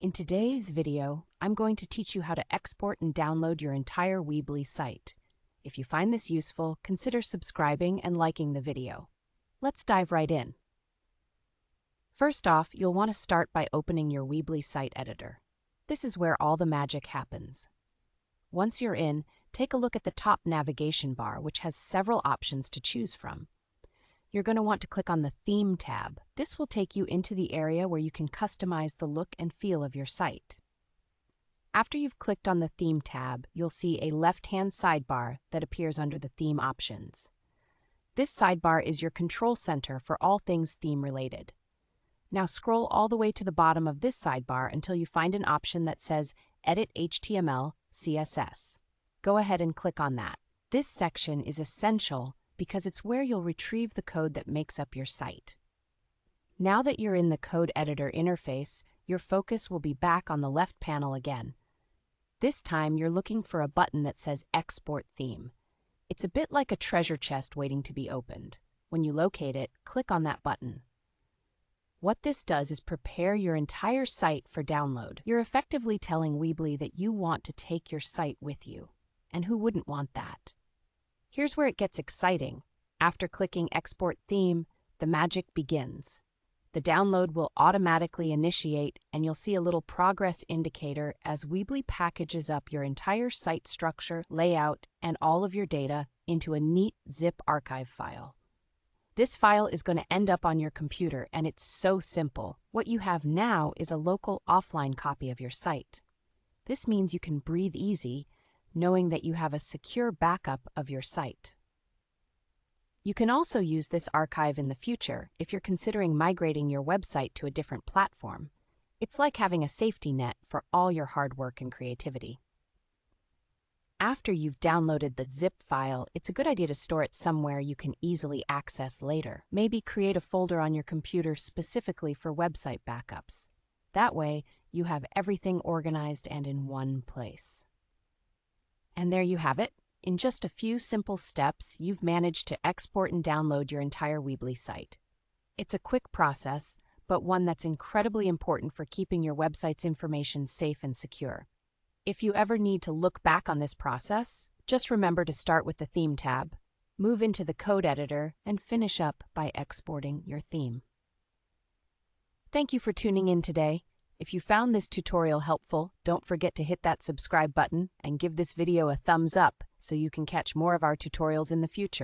In today's video, I'm going to teach you how to export and download your entire Weebly site. If you find this useful, consider subscribing and liking the video. Let's dive right in. First off, you'll want to start by opening your Weebly site editor. This is where all the magic happens. Once you're in, take a look at the top navigation bar, which has several options to choose from. You're going to want to click on the Theme tab. This will take you into the area where you can customize the look and feel of your site. After you've clicked on the Theme tab, you'll see a left-hand sidebar that appears under the Theme options. This sidebar is your control center for all things theme-related. Now scroll all the way to the bottom of this sidebar until you find an option that says Edit HTML, CSS. Go ahead and click on that. This section is essential because it's where you'll retrieve the code that makes up your site. Now that you're in the code editor interface, your focus will be back on the left panel again. This time you're looking for a button that says Export Theme. It's a bit like a treasure chest waiting to be opened. When you locate it, click on that button. What this does is prepare your entire site for download. You're effectively telling Weebly that you want to take your site with you. And who wouldn't want that? Here's where it gets exciting. After clicking Export Theme, the magic begins. The download will automatically initiate, and you'll see a little progress indicator as Weebly packages up your entire site structure, layout, and all of your data into a neat zip archive file. This file is going to end up on your computer, and it's so simple. What you have now is a local offline copy of your site. This means you can breathe easy, knowing that you have a secure backup of your site. You can also use this archive in the future if you're considering migrating your website to a different platform. It's like having a safety net for all your hard work and creativity. After you've downloaded the zip file, it's a good idea to store it somewhere you can easily access later. Maybe create a folder on your computer specifically for website backups. That way, you have everything organized and in one place. And there you have it. In just a few simple steps, you've managed to export and download your entire Weebly site. It's a quick process, but one that's incredibly important for keeping your website's information safe and secure. If you ever need to look back on this process, just remember to start with the Theme tab, move into the code editor, and finish up by exporting your theme. Thank you for tuning in today. If you found this tutorial helpful, don't forget to hit that subscribe button and give this video a thumbs up so you can catch more of our tutorials in the future.